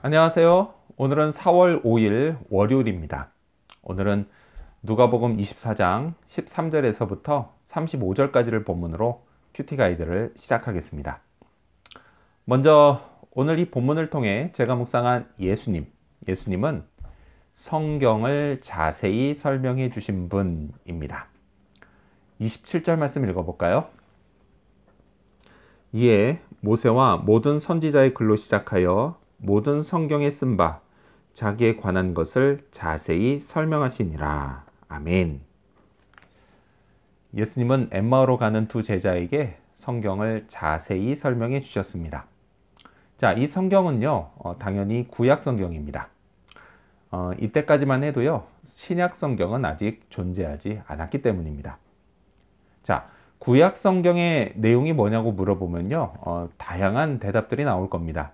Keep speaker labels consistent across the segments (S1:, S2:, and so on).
S1: 안녕하세요. 오늘은 4월 5일 월요일입니다. 오늘은 누가복음 24장 13절에서부터 35절까지를 본문으로 큐티 가이드를 시작하겠습니다. 먼저 오늘 이 본문을 통해 제가 묵상한 예수님은 성경을 자세히 설명해 주신 분입니다. 27절 말씀 읽어볼까요? 이에 모세와 모든 선지자의 글로 시작하여 모든 성경에 쓴 바 자기에 관한 것을 자세히 설명하시니라. 아멘. 예수님은 엠마오로 가는 두 제자에게 성경을 자세히 설명해 주셨습니다. 자, 이 성경은요, 당연히 구약 성경입니다. 이때까지만 해도요, 신약 성경은 아직 존재하지 않았기 때문입니다. 자, 구약 성경의 내용이 뭐냐고 물어보면요, 다양한 대답들이 나올 겁니다.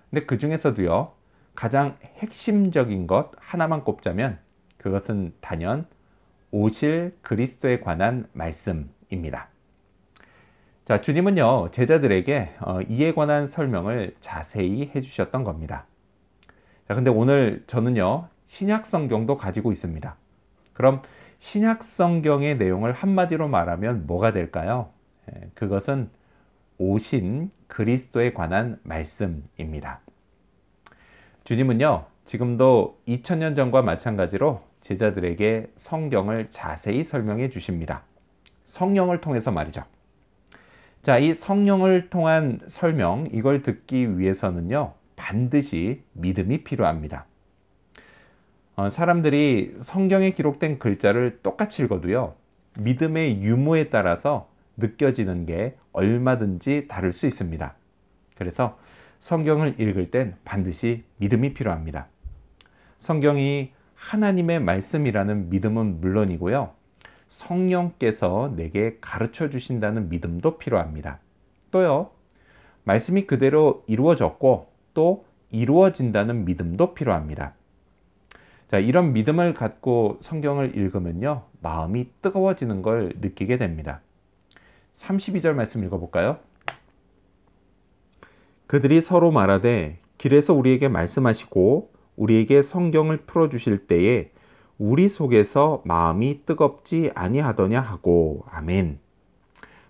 S1: 근데 그 중에서도요, 가장 핵심적인 것 하나만 꼽자면 그것은 단연 오실 그리스도에 관한 말씀입니다. 자, 주님은요, 제자들에게 이에 관한 설명을 자세히 해주셨던 겁니다. 자, 근데 오늘 저는요, 신약 성경도 가지고 있습니다. 그럼 신약 성경의 내용을 한마디로 말하면 뭐가 될까요? 그것은 오신 그리스도에 관한 말씀입니다. 주님은요, 지금도 2000년 전과 마찬가지로 제자들에게 성경을 자세히 설명해 주십니다. 성령을 통해서 말이죠. 자, 이 성령을 통한 설명, 이걸 듣기 위해서는요, 반드시 믿음이 필요합니다. 사람들이 성경에 기록된 글자를 똑같이 읽어도요, 믿음의 유무에 따라서 느껴지는 게 얼마든지 다를 수 있습니다. 그래서 성경을 읽을 땐 반드시 믿음이 필요합니다. 성경이 하나님의 말씀이라는 믿음은 물론이고요, 성령께서 내게 가르쳐 주신다는 믿음도 필요합니다. 또요, 말씀이 그대로 이루어졌고 또 이루어진다는 믿음도 필요합니다. 자, 이런 믿음을 갖고 성경을 읽으면요, 마음이 뜨거워지는 걸 느끼게 됩니다. 32절 말씀 읽어볼까요? 그들이 서로 말하되 길에서 우리에게 말씀하시고 우리에게 성경을 풀어주실 때에 우리 속에서 마음이 뜨겁지 아니하더냐 하고. 아멘.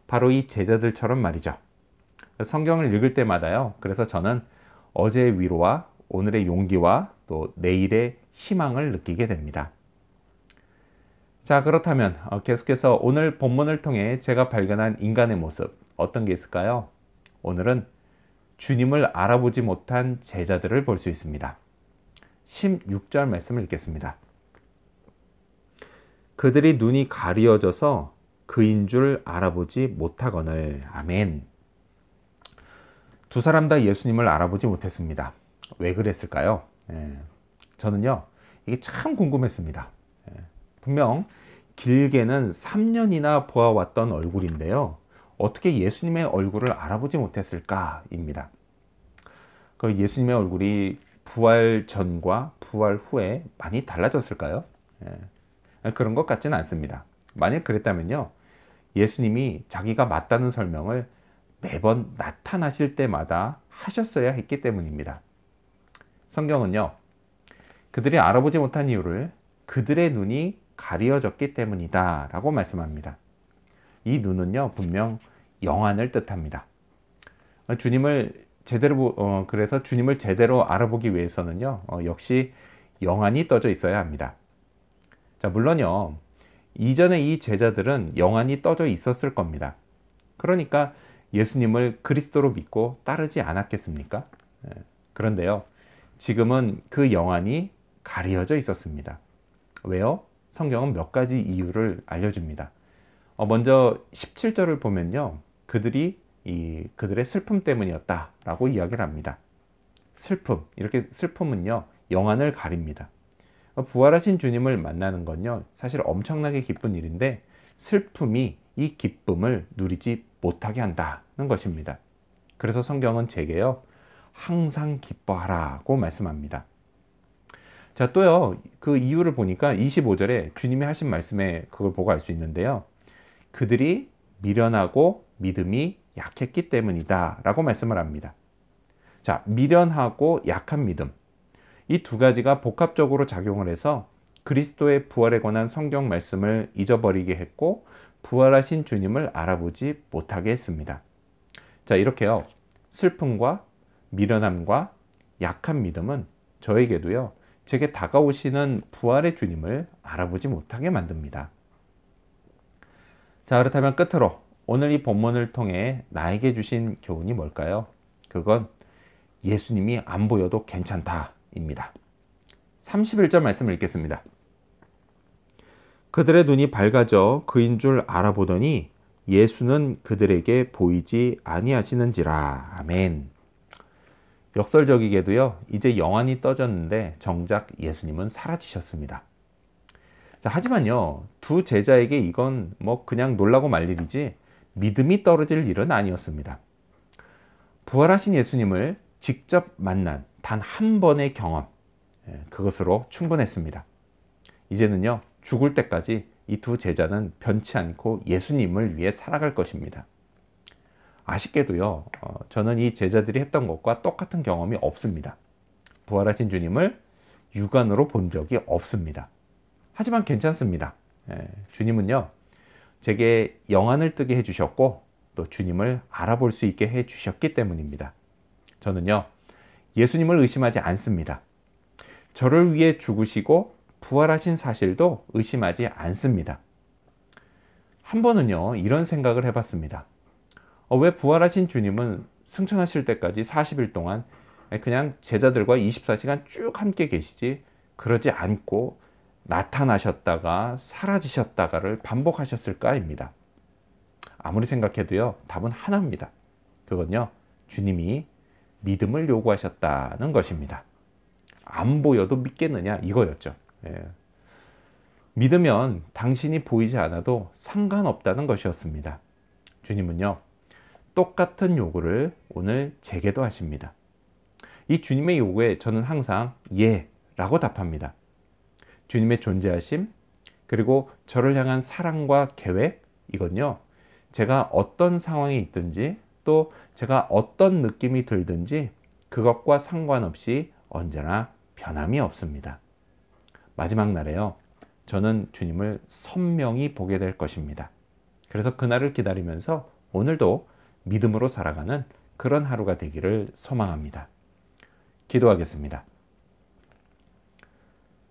S1: 바로 이 제자들처럼 말이죠. 성경을 읽을 때마다요, 그래서 저는 어제의 위로와 오늘의 용기와 또 내일의 희망을 느끼게 됩니다. 자, 그렇다면 계속해서 오늘 본문을 통해 제가 발견한 인간의 모습, 어떤 게 있을까요? 오늘은 주님을 알아보지 못한 제자들을 볼 수 있습니다. 16절 말씀을 읽겠습니다. 그들이 눈이 가리어져서 그인 줄 알아보지 못하거늘. 아멘. 두 사람 다 예수님을 알아보지 못했습니다. 왜 그랬을까요? 저는요, 이게 참 궁금했습니다. 분명 길게는 3년이나 보아왔던 얼굴인데요, 어떻게 예수님의 얼굴을 알아보지 못했을까입니다. 그 예수님의 얼굴이 부활 전과 부활 후에 많이 달라졌을까요? 그런 것 같지는 않습니다. 만약 그랬다면요, 예수님이 자기가 맞다는 설명을 매번 나타나실 때마다 하셨어야 했기 때문입니다. 성경은요, 그들이 알아보지 못한 이유를 그들의 눈이 가리어졌기 때문이다 라고 말씀합니다. 이 눈은요, 분명 영안을 뜻합니다. 그래서 주님을 제대로 알아보기 위해서는요, 역시 영안이 떠져 있어야 합니다. 자, 물론요, 이전에 이 제자들은 영안이 떠져 있었을 겁니다. 그러니까 예수님을 그리스도로 믿고 따르지 않았겠습니까? 그런데요, 지금은 그 영안이 가려져 있었습니다. 왜요? 성경은 몇 가지 이유를 알려줍니다. 먼저 17절을 보면요, 그들의 슬픔 때문이었다라고 이야기를 합니다. 이렇게 슬픔은요, 영안을 가립니다. 부활하신 주님을 만나는 건요, 사실 엄청나게 기쁜 일인데 슬픔이 이 기쁨을 누리지 못하게 한다는 것입니다. 그래서 성경은 제게요, 항상 기뻐하라고 말씀합니다. 자, 또요, 그 이유를 보니까 25절에 주님이 하신 말씀에 그걸 보고 알 수 있는데요, 그들이 미련하고 믿음이 약했기 때문이다 라고 말씀을 합니다. 자, 미련하고 약한 믿음. 이 두 가지가 복합적으로 작용을 해서 그리스도의 부활에 관한 성경 말씀을 잊어버리게 했고 부활하신 주님을 알아보지 못하게 했습니다. 자, 이렇게요. 슬픔과 미련함과 약한 믿음은 저에게도요. 제게 다가오시는 부활의 주님을 알아보지 못하게 만듭니다. 자, 그렇다면 끝으로 오늘 이 본문을 통해 나에게 주신 교훈이 뭘까요? 그건 예수님이 안 보여도 괜찮다입니다. 31절 말씀을 읽겠습니다. 그들의 눈이 밝아져 그인 줄 알아보더니 예수는 그들에게 보이지 아니하시는지라. 아멘. 역설적이게도요. 이제 영안이 떠졌는데 정작 예수님은 사라지셨습니다. 자, 하지만요. 두 제자에게 이건 뭐 그냥 놀라고 말 일이지 믿음이 떨어질 일은 아니었습니다. 부활하신 예수님을 직접 만난 단 한 번의 경험, 그것으로 충분했습니다. 이제는요. 죽을 때까지 이 두 제자는 변치 않고 예수님을 위해 살아갈 것입니다. 아쉽게도요. 저는 이 제자들이 했던 것과 똑같은 경험이 없습니다. 부활하신 주님을 육안으로 본 적이 없습니다. 하지만 괜찮습니다. 주님은요. 제게 영안을 뜨게 해주셨고 또 주님을 알아볼 수 있게 해주셨기 때문입니다. 저는요. 예수님을 의심하지 않습니다. 저를 위해 죽으시고 부활하신 사실도 의심하지 않습니다. 한 번은요. 이런 생각을 해봤습니다. 왜 부활하신 주님은 승천하실 때까지 40일 동안 그냥 제자들과 24시간 쭉 함께 계시지 그러지 않고 나타나셨다가 사라지셨다가를 반복하셨을까입니다. 아무리 생각해도요. 답은 하나입니다. 그건요. 주님이 믿음을 요구하셨다는 것입니다. 안 보여도 믿겠느냐 이거였죠. 믿으면 당신이 보이지 않아도 상관없다는 것이었습니다. 주님은요. 똑같은 요구를 오늘 제게도 하십니다. 이 주님의 요구에 저는 항상 예 라고 답합니다. 주님의 존재하심 그리고 저를 향한 사랑과 계획 이건요. 제가 어떤 상황에 있든지 또 제가 어떤 느낌이 들든지 그것과 상관없이 언제나 변함이 없습니다. 마지막 날에요. 저는 주님을 선명히 보게 될 것입니다. 그래서 그날을 기다리면서 오늘도 믿음으로 살아가는 그런 하루가 되기를 소망합니다. 기도하겠습니다.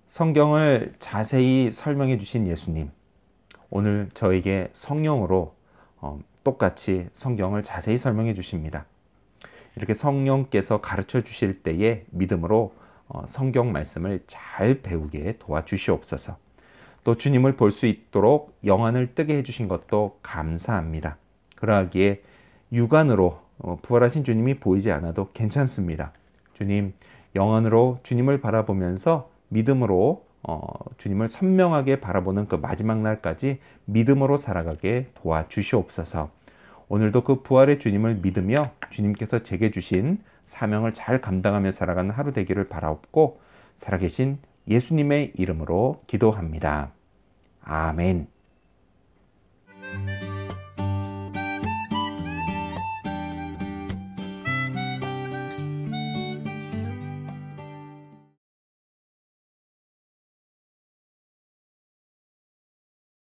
S1: 성경을 자세히 설명해 주신 예수님, 오늘 저에게 성령으로 똑같이 성경을 자세히 설명해 주십니다. 이렇게 성령께서 가르쳐 주실 때에 믿음으로 성경 말씀을 잘 배우게 도와주시옵소서. 또 주님을 볼 수 있도록 영안을 뜨게 해주신 것도 감사합니다. 그러하기에 육안으로 부활하신 주님이 보이지 않아도 괜찮습니다. 주님, 영안으로 주님을 바라보면서 믿음으로 주님을 선명하게 바라보는 그 마지막 날까지 믿음으로 살아가게 도와주시옵소서. 오늘도 그 부활의 주님을 믿으며 주님께서 제게 주신 사명을 잘 감당하며 살아가는 하루 되기를 바라옵고 살아계신 예수님의 이름으로 기도합니다. 아멘.